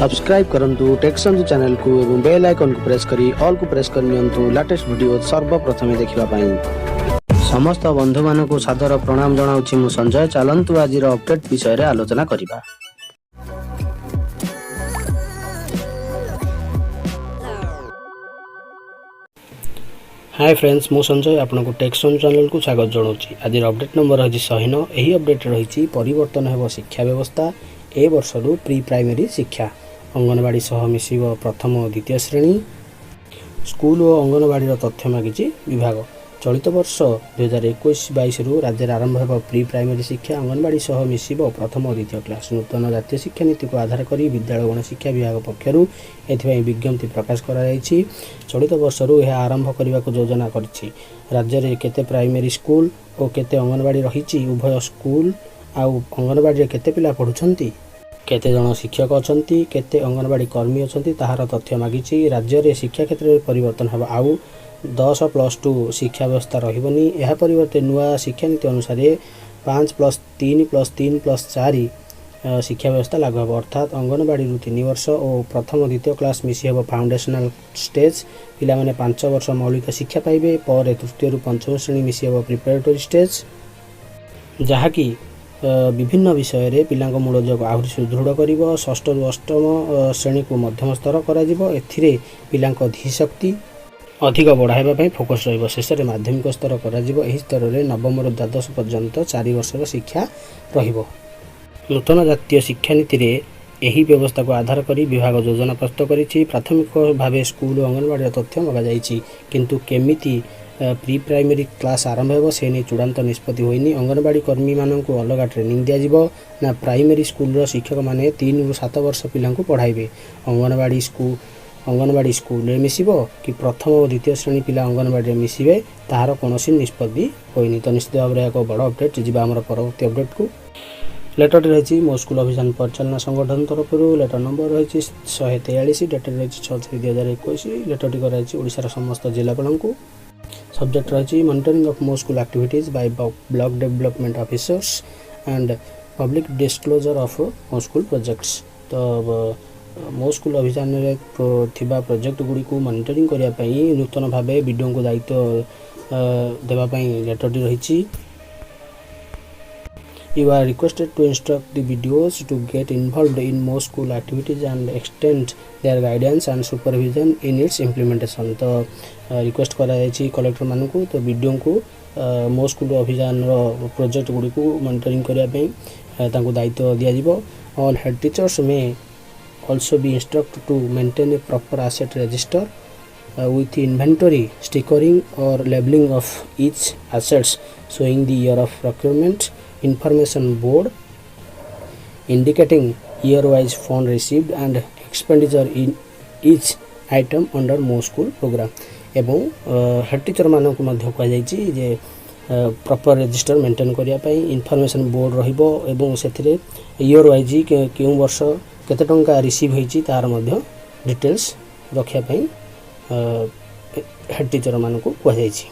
Subscribe करंतु टेक्संजू channel को एवं बेल आइकन को प्रेस करी ऑल को प्रेस कर नियंतु लेटेस्ट वीडियो सर्वप्रथमे देखिबा पई। समस्त बंधु मान को सादर प्रणाम जनाउछि मु संजय। चलंतु आजिर अपडेट विषय रे आलोचना करिबा। हाय फ्रेंड्स, मु संजय आपनको टेक्संजू चैनल को स्वागत जनाउछि। आजिर अपडेट नंबर अछि 109। एही अपडेट रहिछि परिवर्तन हेबो शिक्षा व्यवस्था। ए वर्षरू प्री प्राइमरी शिक्षा अंगनवाड़ी सह मिसिब प्रथम और द्वितीय श्रेणी। स्कूल और अंगनवाड़ी तथ्य मागिछि विभाग। चलित वर्ष 2021-22 रु राज्य आरंभ हेब प्री प्राइमरी शिक्षा अंगनवाड़ी सह मिसिब प्रथम और द्वितीय क्लास। नूतन जातीय शिक्षा नीति को आधार करी विद्यालय गण शिक्षा विभाग पक्षरु एथिबाई विज्ञप्ति प्रकाश करा जायछि। चलित वर्ष रु यह आरंभ करने को योजना करछि। राज्य रे केते प्राइमरी स्कूल और केते अंगनवाड़ी रहिछि, उभय स्कूल आउ अंगनवाड़ी केते पिला पढुछंती, केते जन शिक्षक अछंती, केते अंगनवाड़ी कर्मी अछंती ताहार तथ्य मागिछि। राज्य रे शिक्षा क्षेत्र में परिवर्तन हेबा। आउ 10+2 शिक्षा व्यवस्था रहिबनी। एहा परिवर्ते नुआ शिक्षा नीति अनुसार 5+3+3+4 शिक्षा व्यवस्था लागू हेबो। अर्थात अंगनवाड़ी रु 3 वर्ष और प्रथम द्वितीय क्लास मिसी हेबो फाउंडेशनल स्टेज। पिला माने 5 वर्ष मौलिक शिक्षा पाइबे। पर तृतीय रु पंचम श्रेणी मिसी हेबो प्रिपरेटरी स्टेज, जहा कि विभिन्न विषय रे पिलांग मूलजोग आहुरी सुदृढ़ करिवो। षष्ठ रु अष्टम श्रेणी को मध्यम स्तर करा जिवो। एथिरे पिलांक धीशक्ति अधिक बढ़ाइबा पई फोकस रहिबो। शेष रे माध्यमिक स्तर करा जिवो। एही स्तर रे नवम रु द्वादश पर्यंत 4 वर्षर शिक्षा रहिबो। नूतन जातीय शिक्षा नीति रे एही व्यवस्था को आधार करी विभाग योजना प्रस्तुत करिछि। प्राथमिक भावे स्कूल और अंगनवाड़ी तथ्य मगा जाइछि, किंतु केमिति प्री प्राइमरी क्लास आरंभ हेबो से नै चूड़ांत निष्पत्ति होइनी। अंगनवाड़ी कर्मी माननकु अलग ट्रेनिंग दिया जिवो ना प्राइमरी स्कूल रो शिक्षक माने 3 रु 7 वर्ष पिलांकु पढाइबे। अंगनवाड़ी स्कूल रे मिसिबो कि प्रथम और द्वितीय श्रेणी पिला अंगनवाड़ी रे मिसिबे ताहार कोनोसी निष्पत्ति होइनी। तो निश्चित भाव रे एक बड़ अपडेट जिबा हमर परवर्ती अपडेट को। लेटर रही मो स्कूल अभियान परिचालना संगठन तरफ लेटर नंबर रही 143 डेटेड रही 6/2021। लेटर टी ओडिशार समस्त जिलापाल को। सब्जेक्ट रही मॉनिटरिंग ऑफ मो school activities bye block development officers and public disclosure of मो स्कूल प्रोजेक्ट्स। तो मो स्कूल अभियान रे थिबा प्रोजेक्ट गुडी को मॉनिटरिंग करिया पई नूतन भाबे वीडियो को दायित्व देबा पई लेटर टी रही। You are requested to instruct the videos to get involved in more school activities and extend their guidance and supervision in its implementation। तो रिक्वेस्ट करा जायछि कलेक्टर मानन को। तो वीडियो को मो स्कूल अभियान रो प्रोजेक्ट गुडी को मॉनिटरिंग करिया पई तांको दायित्व दिया जिवो। ऑल हेड टीचर्स में also be instructed to maintain a proper asset register with inventory, stickering or labeling of each assets showing the year of procurement, information board indicating year-wise fund received and expenditure in each item under mo school program। एवं head teacher मानक मध्य कह जायछि जे proper register maintain करिया पई information board रहिबो एवं सेथिरे year wise केउ वर्ष केते टंका रिसीव होईछि तार मध्य डिटेल्स रखिया पई हेड टीचर मानक कह जायछि।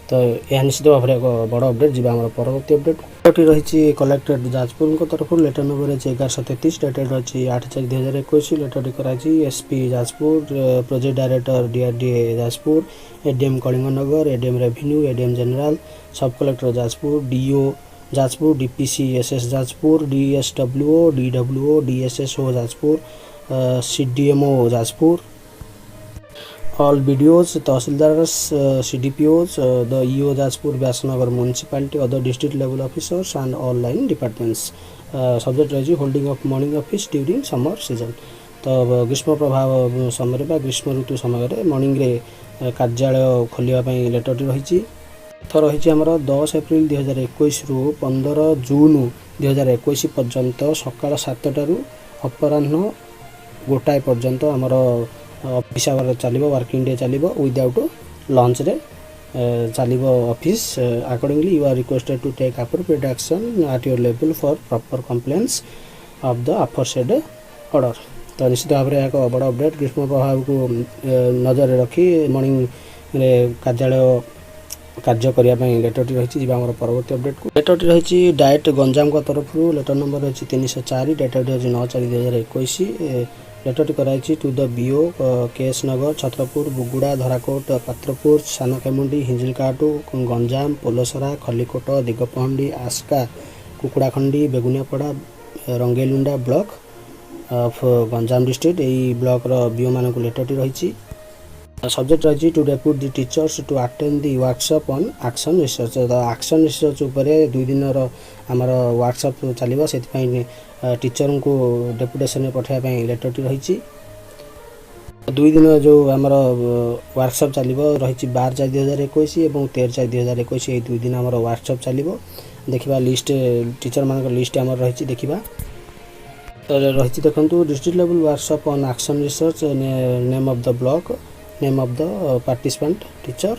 तो यह निश्चित भाव में एक बड़ अपडेट जी आम परवर्ती अपडेट रही कलेक्टर जाजपुर तरफ लेटर नंबर 1133 डेटेड रही 8/4/2021। लेटर कराई SP Jajpur, project director DRDA Jajpur, ADM Kalinganagar, ADM revenue, ADM general, sub collector Jajpur, DO Jajpur, DPC SS Jajpur, DSWO, DWO, DSSO Jajpur, CDMO Jajpur, all BDOs, tahsildars, CDPOs, the EO Jajpur, Vyasanagar municipality, other district level officers and all line departments। Subject रही holding of morning office during summer season. तो ग्रीष्म प्रभाव समय बा ग्रीष्म ऋतु समय morning रे कार्यालय खोलिया पई लेटर रही। तो रही आमर 10 एप्रिल 2021 रु 15 जून 2021 पर्यंत सकाळ 7 रु अपराह्न 1 पर्यंत आमर ऑफिस आवर चलिबो, वर्किंग डे चलिबो विदाउट लंच रे चलिबो office. Accordingly you are requested to take appropriate action at your level for proper compliance of the aforesaid order. तो निश्चित भाव में एक बड़ अपडेट ग्रीष्म प्रभाव को नजर रखी मॉर्निंग रे कार्यालय कार्य करने लेटरटी रही परवर्ती अपडेट को लेटरटी रही डायरेक्ट गंजाम तरफ लेटर नंबर रही 304 डेटेड रही 9/4/2021 लेटरटी कराई to the BO Keshnagar Chhatrapur Buguda Dharakote Patrapur Sanakhemundi Hinjilicut Ganjam Polasara Khallikote Digapahandi Aska Kukudakhandi Beguniapada Rangeilunda block of Ganjam district यही ब्लॉक बीओ मान लेटरटी रही सब्जेक्ट रही to depute the teachers to attend the workshop on action research action research उपर 2 दिन आमर वर्कशॉप चलो से टीचर को डेपुटेशन पठाइबा लेटरटी रही 2 दिन जो आमर वर्कशॉप चलो रही 12/4/2021 और 13/4/2021 ये 2 दिन आमर वर्कशॉप चलो देखा लिस्ट टीचर मान लिस्ट आमर रही देखा रही देखो district level workshop on action research name of the block name of the participant teacher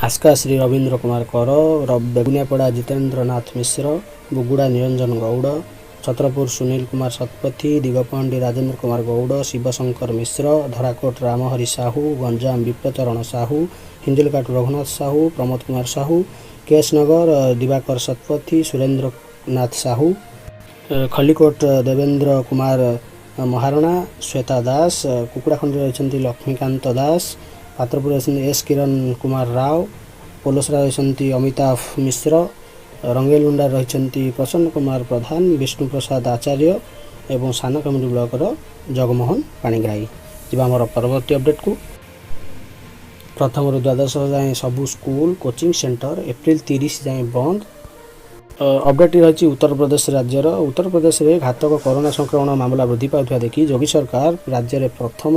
Aska Shri Ravindra Kumar Kar Beguniapada Jitendra Nath Mishra Buguda Niranjan Gaur Chhatrapur Sunil Kumar Satpathy Digapahandi Rajendra Kumar Gaur Shivshankar मिश्र धराकोट रामहरि साहू गंजाम विप्रचरण साहू हिंजिलकाटू रघुनाथ साहू प्रमोद कुमार साहू केशनगर दिवाकर शतपथी सुरेंद्र नाथ साहू खलिकोट देवेंद्र कुमार महारणा श्वेता दास कुकुड़ाखंडी रही लक्ष्मीकांत दास पात्रपुर एस किरण कुमार राव पोलसरा रही अमिताभ मिश्र रंगेलुंडा रही प्रसन्न कुमार प्रधान विष्णु प्रसाद आचार्य एवं सानखेमुंडी ब्लॉकर जगमोहन पाणिग्राही जी आम परवर्ती अपडेट को प्रथम द्वादश जाए सबू स्कूल कोचिंग सेंटर एप्रिल 30 जाए बंद अपडेट रही उत्तर प्रदेश राज्यर उत्तर प्रदेश में घातक कोरोना संक्रमण मामला वृद्धि पाउथिबा देखि योगी सरकार राज्य में प्रथम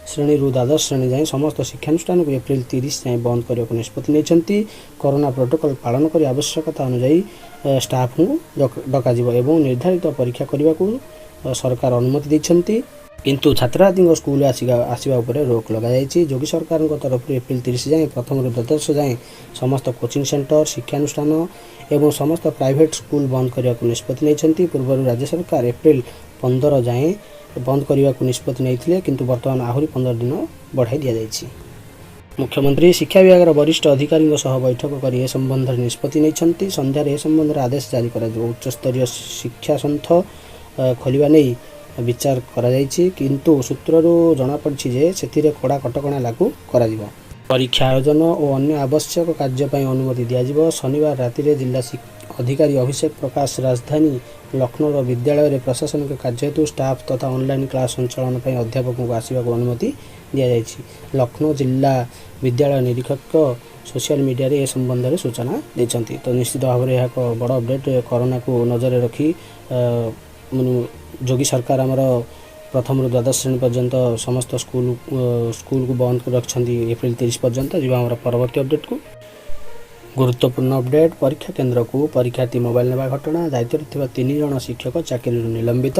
श्रेणी रु द्वादश श्रेणी जाए समस्त शिक्षानुष्ठान को एप्रिल 30 जाए बंद करने को निष्पत्ति नहीं कोरोना प्रोटोकॉल पालन कर आवश्यकता अनुसार स्टाफ को डक निर्धारित परीक्षा करने को सरकार अनुमति देइछन्ति किंतु छात्रार्थी स्कूल आसवा रोक लगे योगी सरकार तरफ एप्रिल 30 जाए प्रथम द्वादश जाए समस्त कोचिंग सेंटर शिक्षानुष्ठान एवं समस्त प्राइवेट स्कूल बंद करने को निष्पत्ति नहीं पूर्व राज्य सरकार एप्रिल 15 जाए बंद करने को निष्पत्ति नहीं किंतु बर्तमान आहरी 15 दिन बढ़ाई दि जाएगी मुख्यमंत्री शिक्षा विभाग वरिष्ठ अधिकारी बैठक कर ए संबंध में निष्पत्ति नहीं संध्यार ए संबंध में आदेश जारी कर उच्चस्तरीय शिक्षा संथ खोलिबा नहीं विचार करा जायछि किंतु सूत्ररू जना पड़छि जे सेथिरे कड़ा कटकणा लागू करा जिवो परीक्षा आयोजन और अन्य आवश्यक कार्य पई अनुमति दिया जिवो शनिवार राति रे जिला अधिकारी अभिषेक प्रकाश राजधानी लखनऊ विद्यालय रे प्रशासनिक कार्य हेतु स्टाफ तथा ऑनलाइन क्लास संचालन पई अध्यापकों को आसीबा को अनुमति दिया जायछि लखनऊ जिला विद्यालय निरीक्षक सोशल मीडिया रे ए संबंध में सूचना देछन्ति तो निश्चित भाव में एक बड़ अपडेट कोरोना को नजर रखी योगी सरकार आमर प्रथम द्वादश श्रेणी पर्यंत समस्त स्कूल को बंद कर रखिंट एप्रिल 30 पर्यंत जी आम परवर्ती अपडेट को गुरुत्वपूर्ण अपडेट परीक्षा केन्द्र को परीक्षार्थी मोबाइल नेबा घटना दायित्व थिबा 3 जण शिक्षक चाकरी निलंबित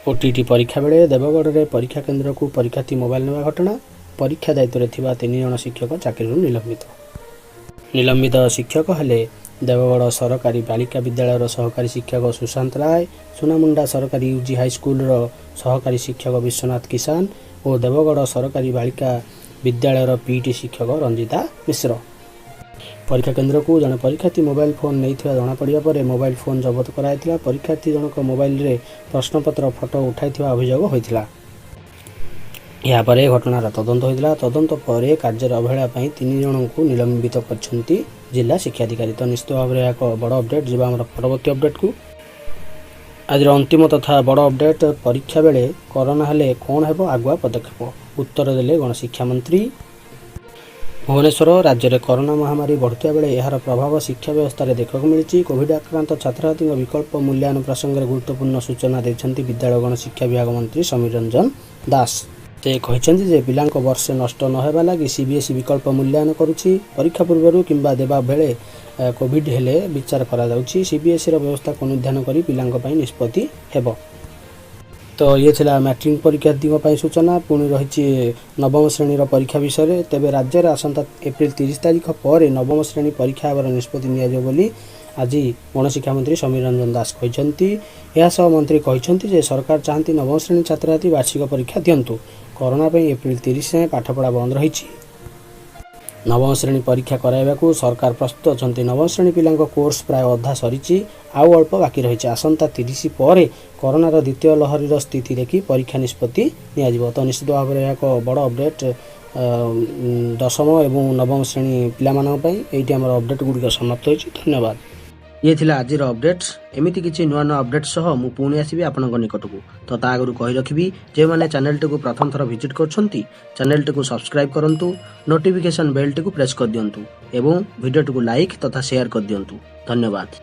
ओटीटी परीक्षा बेले देवगढ़ में परीक्षा केन्द्र को परीक्षार्थी मोबाइल नेबा घटना परीक्षा दायित्व थिबा 3 जण शिक्षक चाकरी निलंबित शिक्षक हेले देवगढ़ सरकारी बालिका विद्यालय सहकारी शिक्षक सुशांत राय सुनामुंडा सरकारी यूजी हाईस्कूल सहकारी शिक्षक विश्वनाथ किसान और देवगढ़ सरकारी बालिका विद्यालय पीटी शिक्षक रंजिता मिश्र परीक्षा केन्द्र को जड़े परीक्षार्थी मोबाइल फोन नहीं जना पड़ा पर मोबाइल फोन जबत कराइला परीक्षार्थी जनक मोबाइल रे प्रश्नपत्र फोटो उठाई अभियोग होता यापर घटनार तदंत होता तदंत पर कार्य अवहेला 3 जन को निलंबित कर जिला शिक्षाधिकारी तो निश्चित भाव में एक बड़ अपडेट जी आम परवर्ती अपडेट को आज अंतिम तथा बड़ अपडेट परीक्षा बेले कोरोना हेले कौन हेबो आगुआ पदक्षेप उत्तर देले गणशिक्षा मंत्री भुवनेश्वर राज्य में कोरोना महामारी बढ़ुवा बेले यार प्रभाव शिक्षा व्यवस्था देखा मिली कोविड आक्रांत छात्रार्थी विकल्प मूल्यांकन प्रसंग में गुरुत्वपूर्ण सूचना देते विद्यालय गणशिक्षा विभाग मंत्री समीर रंजन दास से कहते जे पिलांक वर्षे नष्ट नहेबा लगी सीबीएसई विकल्प मूल्यांकन करुछि परीक्षा पूर्व किंबा देबा बेले कोविड हेले विचार करा जाउछि सीबीएसई व्यवस्था को अनुध्यान करी पिलांक पई निष्पत्ति हेबो तो ये थिला मैट्रिक परीक्षार्थी सूचना पुणी रही नवम श्रेणी परीक्षा विषय तेबे राज्य में आसंता एप्रिल 30 तारिख पर नवम श्रेणी परीक्षा हेबार निष्पत्ति नियाजियो बोली आज गणशिक्षा मंत्री समीर रंजन दास कहते मंत्री कहते सरकार चाहती नवम श्रेणी छात्रार्थी वार्षिक परीक्षा दिंतु कोरोना एप्रिल 30 जाए पाठपढ़ा बंद रही नवम श्रेणी परीक्षा कराइबाकू सरकार प्रस्तुत अछंती। नवम श्रेणी पिलांको कोर्स प्राय अधा सरीची, आउ अल्प बाकी रहिछि। आसंता 30 पर कोरोनार द्वितीय लहरीर स्थिति देखि परीक्षा निष्पत्ति नियाजिबो। तो निश्चित भाव में एक बड़ अपडेट दशम एवं नवम श्रेणी पिलामानक पई। एठी हमर अपडेट गुडिक समाप्त होइछि। धन्यवाद। ये थिला आजिर अपडेट्स। एमिति किछि नुआ नुआ अपडेट सह मु पुणी आसीबि आपनक निकटकू। तो ता आगरु कहि रखिबि जे माने चैनल टिकु प्रथम थर विजिट करछंती, चैनल टिकु सब्सक्राइब करंतु, नोटिफिकेशन बेल टिकु प्रेस कर दियंतु एवं वीडियो टिकु लाइक तथा शेयर कर दियंतु। धन्यवाद।